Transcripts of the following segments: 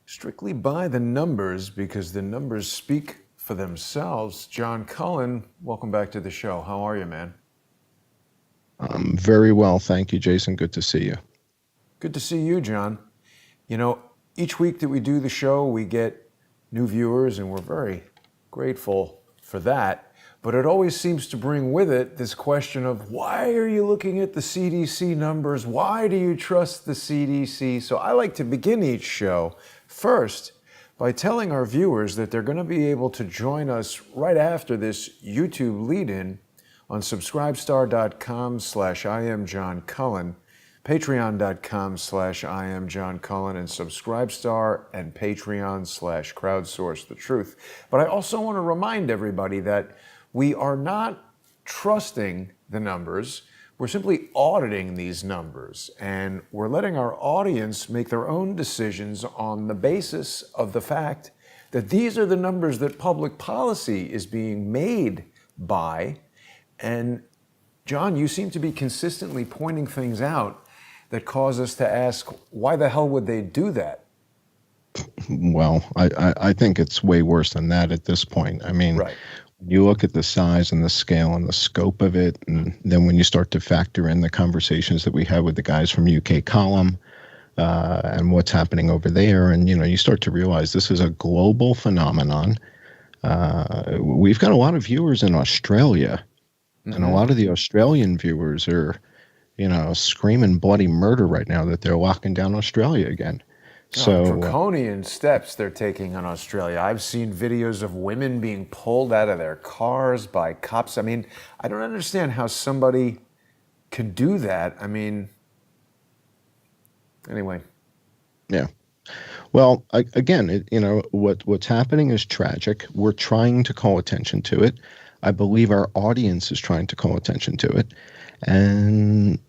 strictly by the numbers because the numbers speak for themselves. John Cullen, welcome back to the show. How are you, man? Very well, thank you, Jason. Good to see you. Good to see you, John. You know, each week that we do the show, we get new viewers, and we're very grateful for that. But it always seems to bring with it this question of, why are you looking at the CDC numbers? Why do you trust the CDC? So I like to begin each show first by telling our viewers that they're going to be able to join us right after this YouTube lead-in on subscribestar.com/IamJohnCullen, patreon.com/IamJohnCullen, and Subscribestar and Patreon/CrowdsourceTheTruth. But I also want to remind everybody that we are not trusting the numbers. We're simply auditing these numbers, and we're letting our audience make their own decisions on the basis of the fact that these are the numbers that public policy is being made by. And John, you seem to be consistently pointing things out that cause us to ask, why the hell would they do that? Well, I think it's way worse than that at this point. I mean, Right. you look at the size and the scale and the scope of it, and then when you start to factor in the conversations that we had with the guys from UK Column and what's happening over there, and you start to realize this is a global phenomenon. We've got a lot of viewers in Australia. And a lot of the Australian viewers are, screaming bloody murder right now that they're locking down Australia again. So Draconian steps they're taking on Australia. I've seen videos of women being pulled out of their cars by cops. I mean, I don't understand how somebody could do that. I mean, anyway. yeah. Well, again, what's happening is tragic. We're trying to call attention to it. I believe our audience is trying to call attention to it. And,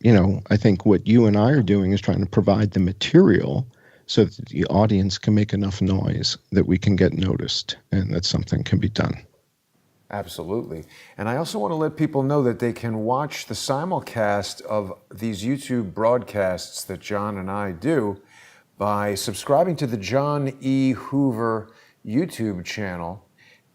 I think what you and I are doing is trying to provide the material so that the audience can make enough noise that we can get noticed and that something can be done. Absolutely. And I also want to let people know that they can watch the simulcast of these YouTube broadcasts that John and I do by subscribing to the John E. Hoover YouTube channel.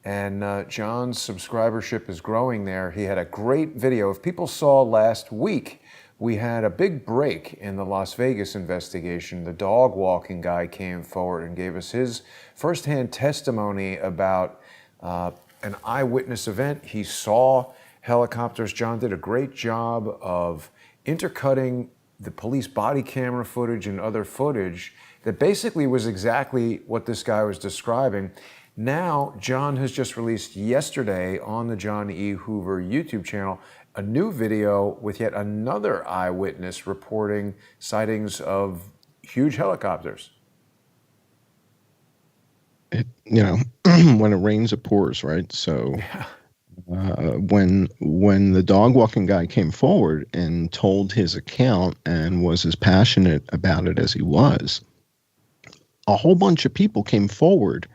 And John's subscribership is growing there. He had a great video. If people saw last week, we had a big break in the Las Vegas investigation. The dog walking guy came forward and gave us his firsthand testimony about an eyewitness event. He saw helicopters. John did a great job of intercutting the police body camera footage and other footage that basically was exactly what this guy was describing. Now, John has just released yesterday on the John E. Hoover YouTube channel a new video with yet another eyewitness reporting sightings of huge helicopters. When it rains, it pours, right? So when the dog walking guy came forward and told his account and was as passionate about it as he was, a whole bunch of people came forward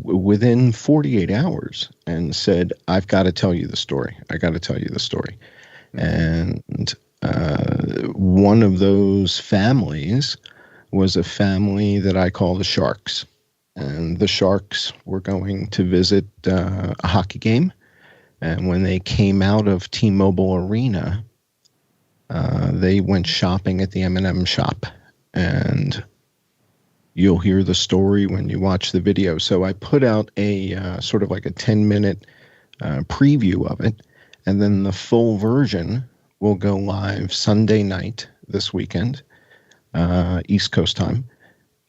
within 48 hours and said, I've got to tell you the story. I got to tell you the story. And one of those families was a family that I call the Sharks. And the Sharks were going to visit a hockey game. And when they came out of T-Mobile Arena, they went shopping at the M&M shop. And you'll hear the story when you watch the video. So I put out a sort of like a 10-minute preview of it, and then the full version will go live Sunday night this weekend, East Coast time.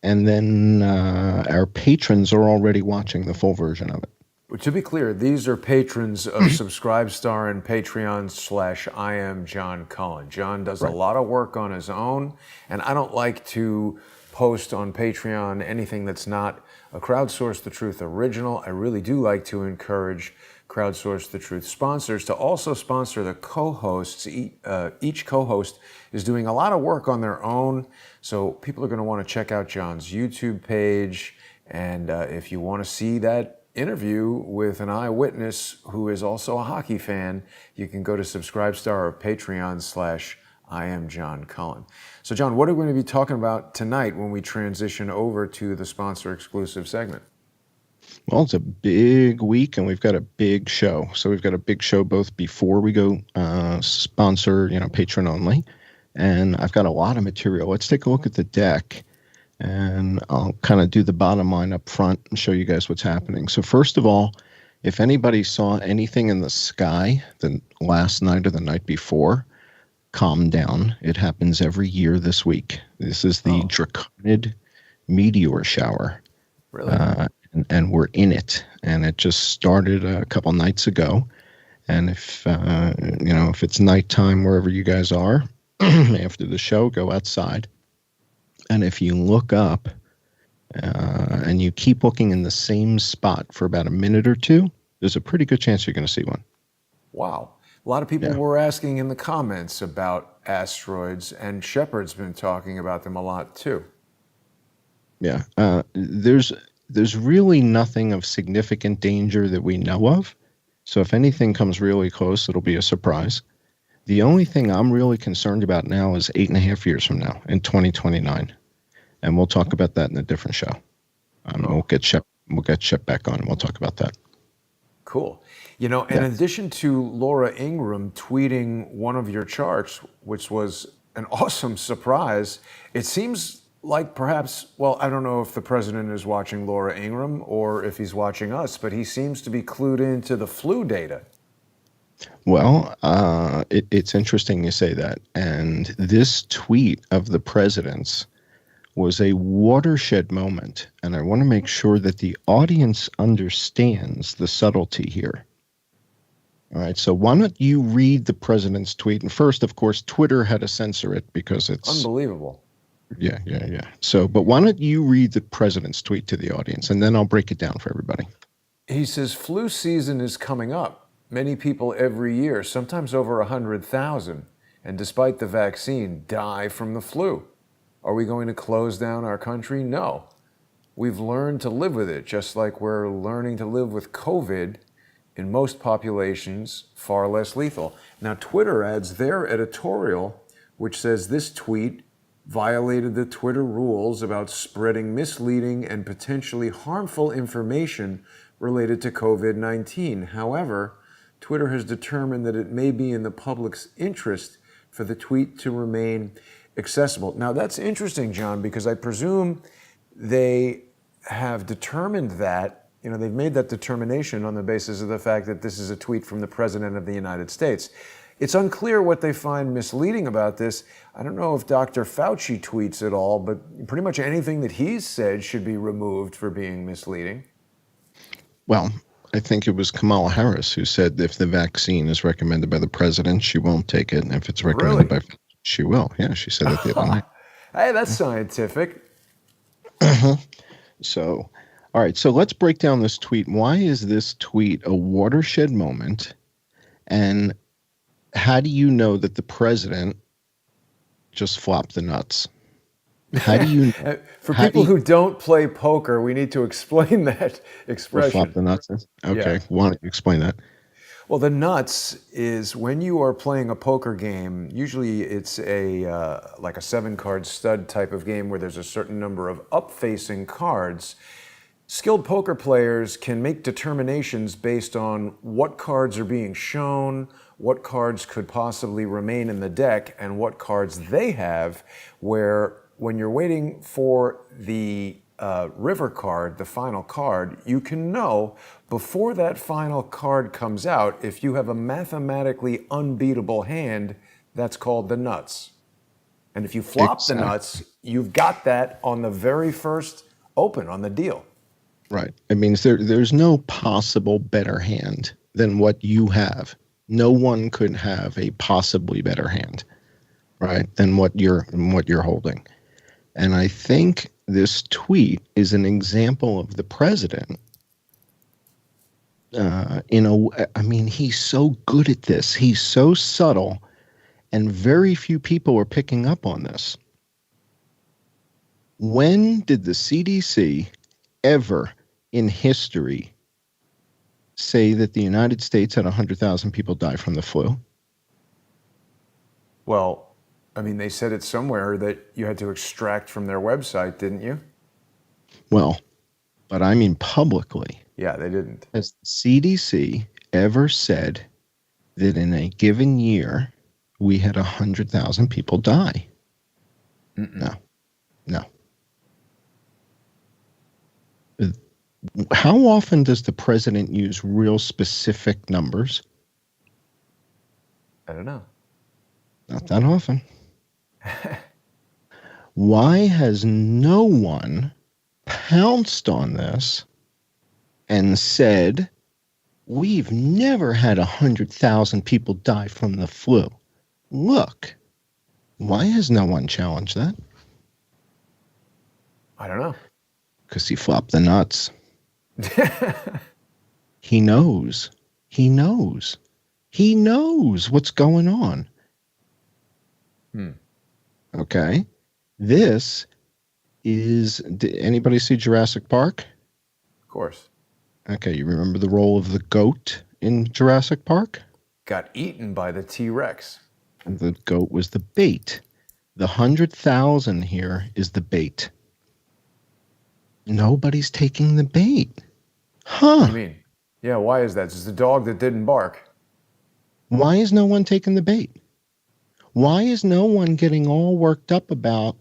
And then our patrons are already watching the full version of it. But to be clear, these are patrons of Subscribestar and Patreon/IamJohnCullen. John does a lot of work on his own, and I don't like to post on Patreon anything that's not a Crowdsource the Truth original. I really do like to encourage Crowdsource the Truth sponsors to also sponsor the co-hosts. Each co-host is doing a lot of work on their own, so people are going to want to check out John's YouTube page. And if you want to see that interview with an eyewitness who is also a hockey fan, you can go to Subscribestar or Patreon/ I am John Cullen. So, John, what are we going to be talking about tonight when we transition over to the sponsor exclusive segment? Well, it's a big week and we've got a big show. So we've got a big show both before we go sponsor, patron only. And I've got a lot of material. Let's take a look at the deck and I'll kind of do the bottom line up front and show you guys what's happening. So first of all, if anybody saw anything in the sky the last night or the night before, calm down. It happens every year this week. This is the Draconid meteor shower. Really? And we're in it. And it just started a couple nights ago. And if it's nighttime wherever you guys are, after the show, go outside. And if you look up and you keep looking in the same spot for about a minute or two, there's a pretty good chance you're going to see one. Wow. A lot of people were asking in the comments about asteroids, and Shepard's been talking about them a lot too. Yeah. There's really nothing of significant danger that we know of. So if anything comes really close, it'll be a surprise. The only thing I'm really concerned about now is 8.5 years from now in 2029. And we'll talk about that in a different show. We'll get Shep back on and we'll talk about that. Cool. In addition to Laura Ingraham tweeting one of your charts, which was an awesome surprise, it seems like perhaps, I don't know if the president is watching Laura Ingraham or if he's watching us, but he seems to be clued into the flu data. Well, it's interesting you say that. And this tweet of the president's was a watershed moment. And I want to make sure that the audience understands the subtlety here. All right, so why don't you read the president's tweet? And first, of course, Twitter had to censor it because it's unbelievable. Yeah. So, but why don't you read the president's tweet to the audience, and then I'll break it down for everybody. He says, flu season is coming up. Many people every year, sometimes over 100,000, and despite the vaccine, die from the flu. Are we going to close down our country? No. We've learned to live with it, just like we're learning to live with COVID. In most populations, far less lethal. Now, Twitter adds their editorial, which says this tweet violated the Twitter rules about spreading misleading and potentially harmful information related to COVID-19. However, Twitter has determined that it may be in the public's interest for the tweet to remain accessible. Now, that's interesting, John, because I presume they have determined that, they've made that determination on the basis of the fact that this is a tweet from the President of the United States. It's unclear what they find misleading about this. I don't know if Dr. Fauci tweets at all, but pretty much anything that he's said should be removed for being misleading. Well, I think it was Kamala Harris who said if the vaccine is recommended by the president, she won't take it. And if it's recommended by she will. Yeah, she said that the other night. Hey, that's scientific. So, all right. So let's break down this tweet. Why is this tweet a watershed moment? And how do you know that the president just flopped the nuts? How do you? For people who don't play poker, we need to explain that expression. Flop the nuts? Okay. Yeah. Why don't you explain that? Well, the nuts is when you are playing a poker game, usually it's like a 7-card stud type of game where there's a certain number of up-facing cards. Skilled poker players can make determinations based on what cards are being shown, what cards could possibly remain in the deck, and what cards they have, where when you're waiting for the river card, the final card, you can know before that final card comes out, if you have a mathematically unbeatable hand, that's called the nuts. And if you flop the nuts, you've got that on the very first open on the deal. Right. It means there's no possible better hand than what you have. No one could have a possibly better hand, right, than what you're holding. And I think this tweet is an example of the president. He's so good at this. He's so subtle, and very few people are picking up on this. When did the CDC ever in history say that the United States had 100,000 people die from the flu? Well, I mean, they said it somewhere that you had to extract from their website, didn't you? Well, but I mean publicly. Yeah, they didn't. Has the CDC ever said that in a given year we had 100,000 people die? No, no. How often does the president use real specific numbers? I don't know. Not that often. Why has no one pounced on this and said, we've never had 100,000 people die from the flu? Look, why has no one challenged that? I don't know. Because he flopped the nuts. He knows. He knows. He knows what's going on. Okay. This is, did anybody see Jurassic Park? Of course. Okay, you remember the role of the goat in Jurassic Park? Got eaten by the T-Rex. The goat was the bait. The 100,000 here is the bait. Nobody's taking the bait. Huh. What do you mean? Yeah, why is that? It's the dog that didn't bark. Why is no one taking the bait? Why is no one getting all worked up about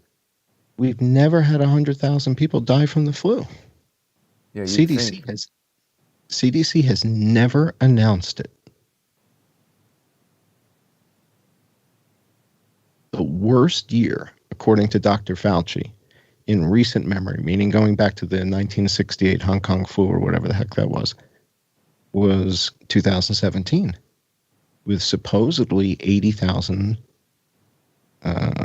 we've never had 100,000 people die from the flu? Yeah, CDC has never announced it. The worst year, according to Dr. Fauci, in recent memory, meaning going back to the 1968 Hong Kong flu or whatever the heck that was 2017, with supposedly 80,000,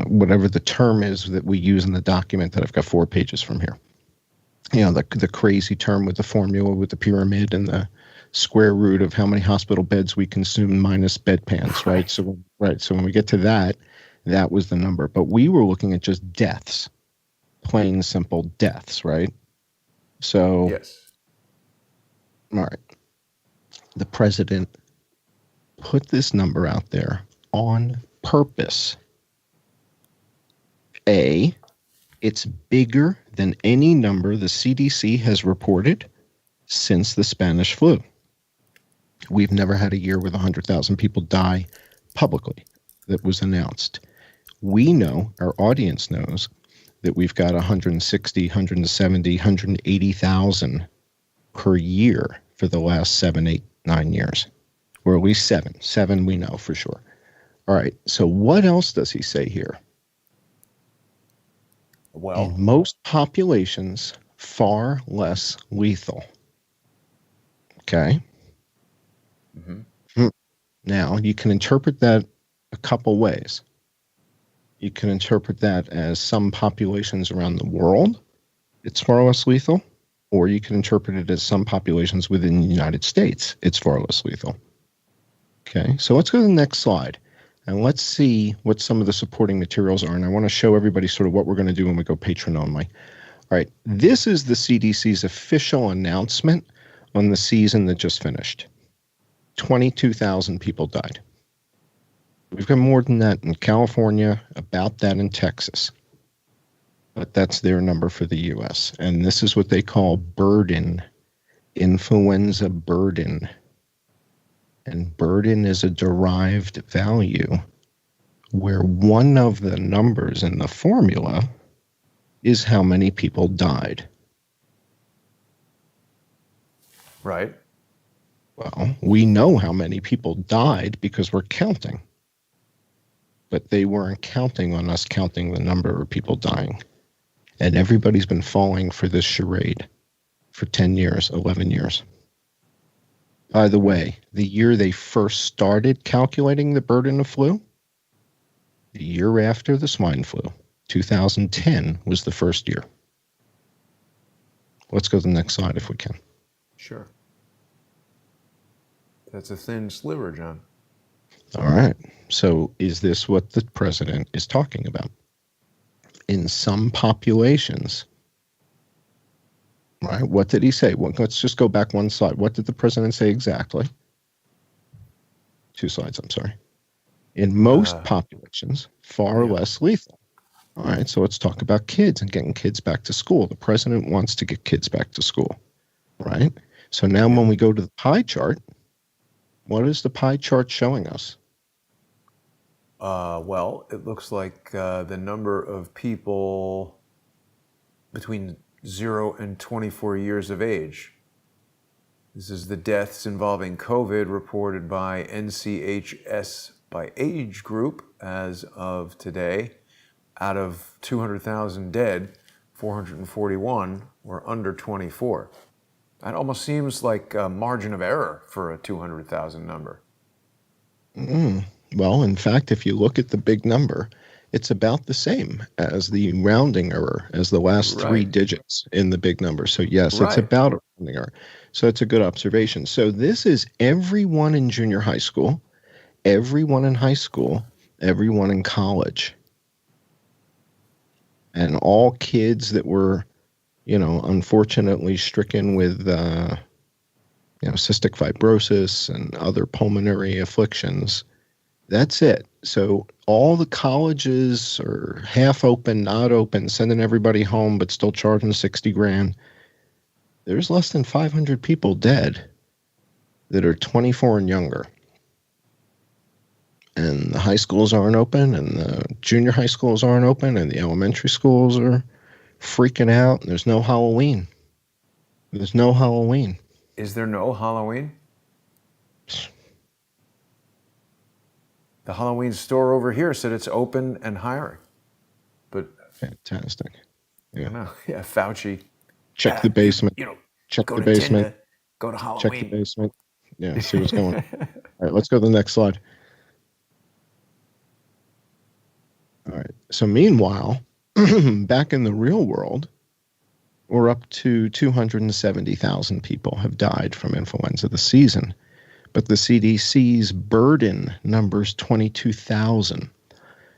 whatever the term is that we use in the document that I've got 4 pages from here. You know, the crazy term with the formula with the pyramid and the square root of how many hospital beds we consume minus bedpans, right? So when we get to that, that was the number. But we were looking at just deaths, plain simple deaths, right? So, yes. All right. The president put this number out there on purpose. A, it's bigger than any number the CDC has reported since the Spanish flu. We've never had a year with 100,000 people die publicly that was announced. We know, our audience knows, that we've got 160, 170, 180,000 per year for the last 7, 8, 9 years. Or at least 7. 7 we know for sure. All right, so what else does he say here? Well, in most populations, far less lethal. Okay? Now, you can interpret that a couple ways. You can interpret that as some populations around the world, it's far less lethal, or you can interpret it as some populations within the United States, it's far less lethal. Okay, so let's go to the next slide, and let's see what some of the supporting materials are, and I want to show everybody sort of what we're going to do when we go patron only. All right, this is the CDC's official announcement on the season that just finished. 22,000 people died. We've got more than that in California, about that in Texas. But that's their number for the U.S. And this is what they call burden, influenza burden. And burden is a derived value where one of the numbers in the formula is how many people died. right. Well, we know how many people died because we're counting. But they weren't counting on us counting the number of people dying. And everybody's been falling for this charade for 10 years, 11 years. By the way, the year they first started calculating the burden of flu, the year after the swine flu, 2010 was the first year. Let's go to the next slide if we can. Sure. That's a thin sliver, John. All right. So is this what the president is talking about? In some populations, right? What did he say? Well, let's just go back one slide. What did the president say exactly? 2 slides, I'm sorry. In most populations, far less lethal. All right, so let's talk about kids and getting kids back to school. The president wants to get kids back to school, right? So now when we go to the pie chart, what is the pie chart showing us? Well, it looks like the number of people between 0 and 24 years of age. This is the deaths involving COVID reported by NCHS by age group as of today. Out of 200,000 dead, 441 were under 24. That almost seems like a margin of error for a 200,000 number. Well, in fact, if you look at the big number, it's about the same as the rounding error, as the last three digits in the big number. So yes, it's about a rounding error. So it's a good observation. So this is everyone in junior high school, everyone in high school, everyone in college, and all kids that were, unfortunately stricken with, cystic fibrosis and other pulmonary afflictions. That's it. So all the colleges are half open, not open, sending everybody home, but still charging 60 grand. There's less than 500 people dead that are 24 and younger. And the high schools aren't open, and the junior high schools aren't open, and the elementary schools are freaking out. And there's no Halloween. There's no Halloween. Is there no Halloween? The Halloween store over here said it's open and hiring. But fantastic. Yeah. I know. Yeah, Fauci. Check the basement. Check the basement. Tinder, go to Halloween. Check the basement. Yeah, see what's going on. All right, let's go to the next slide. All right. So meanwhile, back in the real world, we're up to 270,000 people have died from influenza this season. But the CDC's burden numbers 22,000.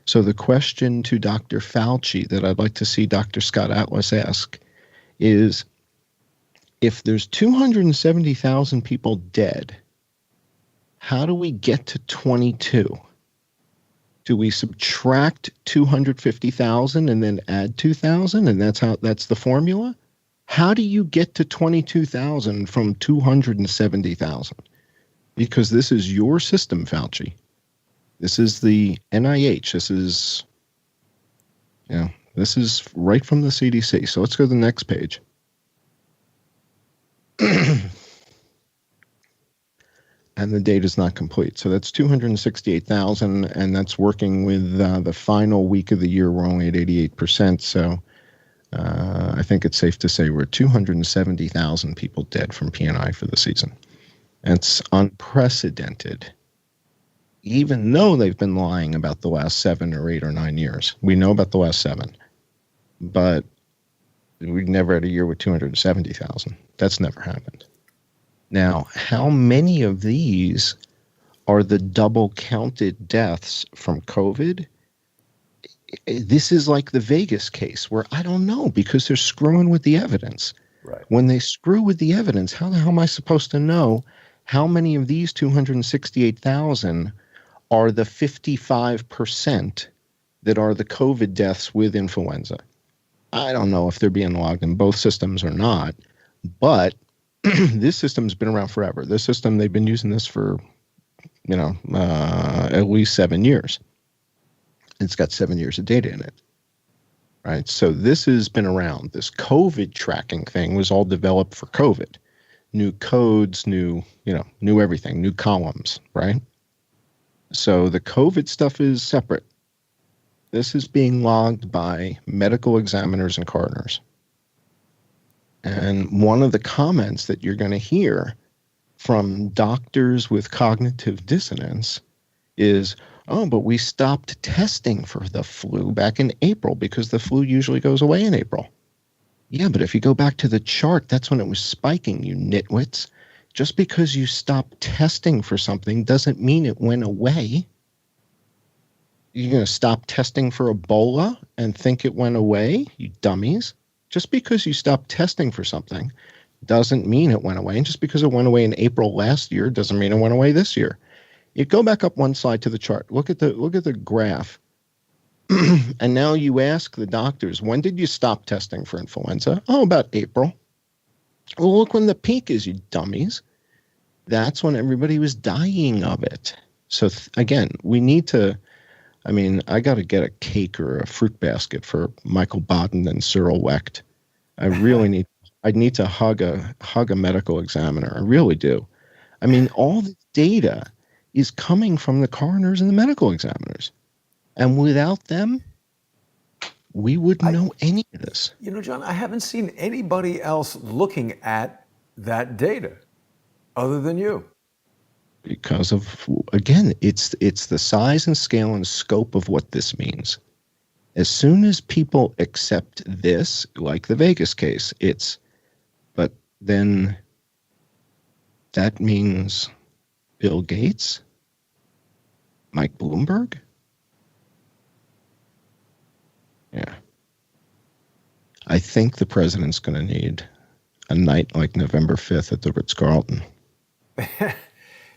So the question to Dr. Fauci that I'd like to see Dr. Scott Atlas ask is, if there's 270,000 people dead, how do we get to 22? Do we subtract 250,000 and then add 2,000, and that's the formula? How do you get to 22,000 from 270,000? Because this is your system, Fauci. This is the NIH. This is right from the CDC. So let's go to the next page. And the data is not complete. So that's 268,000, and that's working with the final week of the year. We're only at 88%. So I think it's safe to say we're at 270,000 people dead from PNI for the season. It's unprecedented, even though they've been lying about the last 7 or 8 or 9 years. We know about the last 7, but we've never had a year with 270,000. That's never happened. Now, how many of these are the double counted deaths from COVID? This is like the Vegas case where I don't know, because they're screwing with the evidence. Right. When they screw with the evidence, how the hell am I supposed to know how many of these 268,000 are the 55% that are the COVID deaths with influenza? I don't know if they're being logged in both systems or not, but this system's been around forever. This system, they've been using this for, at least 7 years. It's got 7 years of data in it, right? So this has been around. This COVID tracking thing was all developed for COVID. New codes, new everything, new columns, right? So the COVID stuff is separate. This is being logged by medical examiners and coroners. And one of the comments that you're going to hear from doctors with cognitive dissonance is, oh, but we stopped testing for the flu back in April because the flu usually goes away in April. Yeah, but if you go back to the chart, that's when it was spiking, you nitwits. Just because you stopped testing for something doesn't mean it went away. You're going to stop testing for Ebola and think it went away, you dummies? Just because you stopped testing for something doesn't mean it went away. And just because it went away in April last year doesn't mean it went away this year. You go back up one slide to the chart. Look at the graph. And now you ask the doctors, when did you stop testing for influenza? Oh, about April. Well, look when the peak is, you dummies. That's when everybody was dying of it. So again, we need to, I mean, I got to get a cake or a fruit basket for Michael Baden and Cyril Wecht. I need to hug a medical examiner. I really do. I mean, all the data is coming from the coroners and the medical examiners. And without them, we wouldn't know any of this. You know, John, I haven't seen anybody else looking at that data other than you. Because of, again, it's the size and scale and scope of what this means. As soon as people accept this, like the Vegas case, but then that means Bill Gates, Mike Bloomberg. Yeah. I think the president's going to need a night like November 5th at the Ritz-Carlton.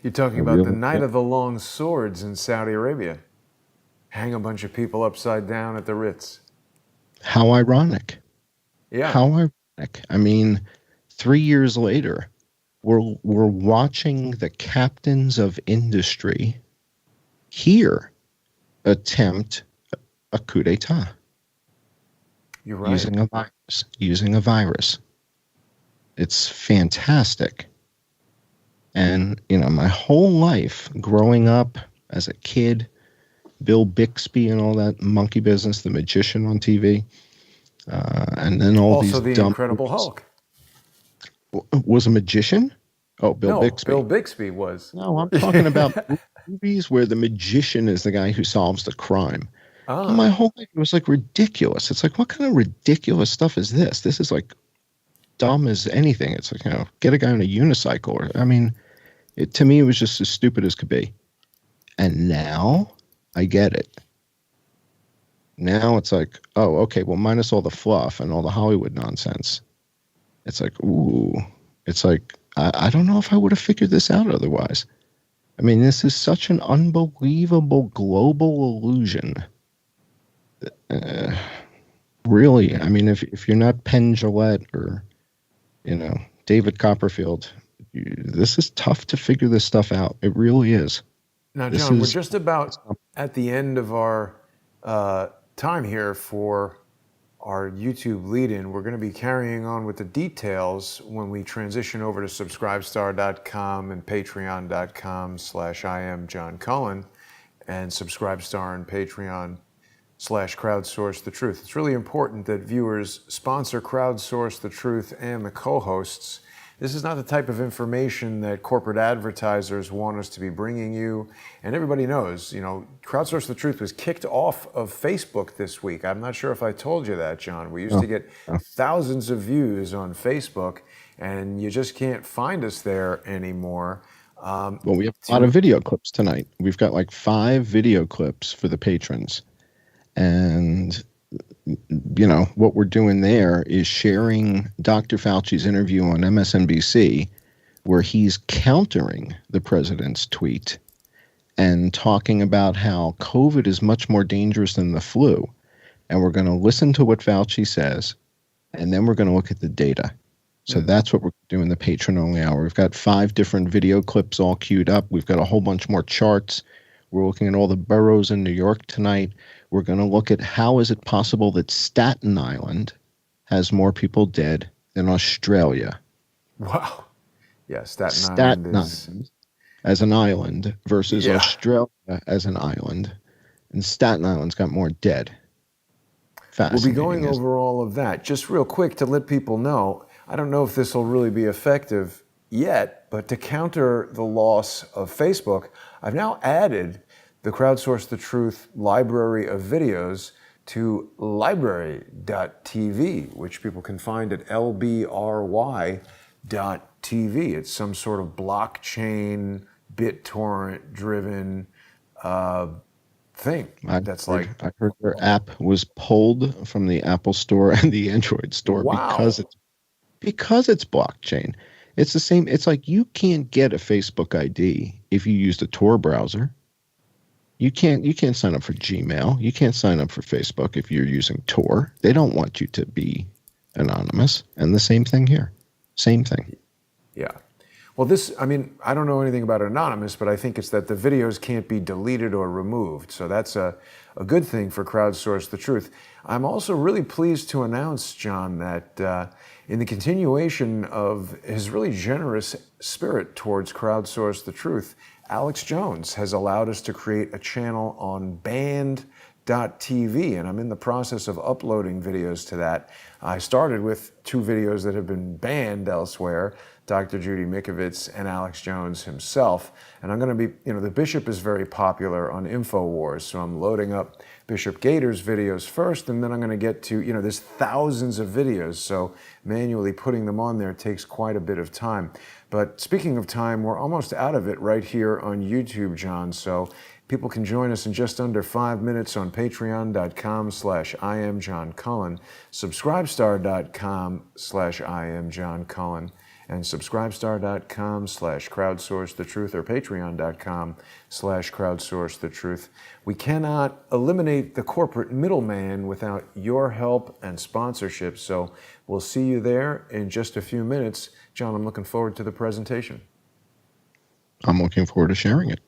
You're talking about the night of the long swords in Saudi Arabia. Hang a bunch of people upside down at the Ritz. How ironic. Yeah. How ironic. I mean, 3 years later, we're watching the captains of industry here attempt a coup d'etat. You're right. Using a virus. It's fantastic. And, you know, my whole life growing up as a kid, Bill Bixby and all that monkey business, the magician on TV, and then also the Incredible Hulk. Was a magician? Oh, Bill Bixby. Bill Bixby was. No, I'm talking about movies where the magician is the guy who solves the crime. And my whole life it was like ridiculous. It's like, what kind of ridiculous stuff is this? This is like dumb as anything. It's like, you know, get a guy on a unicycle. Or, I mean, to me, it was just as stupid as could be. And now I get it. Now it's like, oh, okay, well, minus all the fluff and all the Hollywood nonsense. It's like, ooh, it's like, I don't know if I would have figured this out otherwise. I mean, this is such an unbelievable global illusion. Really, I mean, if you're not Penn Jillette or, you know, David Copperfield, this is tough to figure this stuff out. It really is. Now, John, we're just about at the end of our time here for our YouTube lead-in. We're going to be carrying on with the details when we transition over to subscribestar.com and patreon.com/IamJohnCullen and Subscribestar and Patreon/Crowdsource the Truth. It's really important that viewers sponsor Crowdsource the Truth and the co-hosts. This is not the type of information that corporate advertisers want us to be bringing you. And everybody knows, you know, Crowdsource the Truth was kicked off of Facebook this week. I'm not sure if I told you that, John. We used to get thousands of views on Facebook, and you just can't find us there anymore. Well, we have a lot of video clips tonight. We've got like 5 video clips for the patrons. And, you know, what we're doing there is sharing Dr. Fauci's interview on MSNBC, where he's countering the president's tweet and talking about how COVID is much more dangerous than the flu. And we're going to listen to what Fauci says, and then we're going to look at the data. So that's what we're doing the patron-only hour. We've got 5 different video clips all queued up. We've got a whole bunch more charts. We're looking at all the boroughs in New York tonight. We're going to look at how is it possible that Staten Island has more people dead than Australia. Wow. Yeah, Staten Island is... as an island versus Australia as an island. And Staten Island's got more dead. We'll be going over all of that. Just real quick to let people know, I don't know if this will really be effective yet, but to counter the loss of Facebook, I've now added the Crowdsource the Truth library of videos to library.tv, which people can find at lbry.tv. It's some sort of blockchain, BitTorrent-driven thing. I heard their app was pulled from the Apple Store and the Android Store because it's blockchain. It's the same. It's like you can't get a Facebook ID if you use the Tor browser. You can't sign up for Gmail. You can't sign up for Facebook if you're using Tor. They don't want you to be anonymous. And the same thing here. Same thing. Yeah. Well, I mean, I don't know anything about anonymous, but I think it's that the videos can't be deleted or removed. So that's a good thing for Crowdsource the Truth. I'm also really pleased to announce, John, that in the continuation of his really generous spirit towards Crowdsource the Truth, Alex Jones has allowed us to create a channel on band.tv, and I'm in the process of uploading videos to that. I started with 2 videos that have been banned elsewhere, Dr. Judy Mikovits and Alex Jones himself. And I'm going to be, the Bishop is very popular on InfoWars, so I'm loading up Bishop Gator's videos first, and then I'm going to get to, there's thousands of videos, so manually putting them on there takes quite a bit of time. But speaking of time, we're almost out of it right here on YouTube, John, so people can join us in just under 5 minutes on patreon.com/IamJohnCullen, subscribestar.com/IamJohnCullen, and subscribestar.com/crowdsourcethetruth or patreon.com/crowdsourcethetruth. We cannot eliminate the corporate middleman without your help and sponsorship, so we'll see you there in just a few minutes. John, I'm looking forward to the presentation. I'm looking forward to sharing it.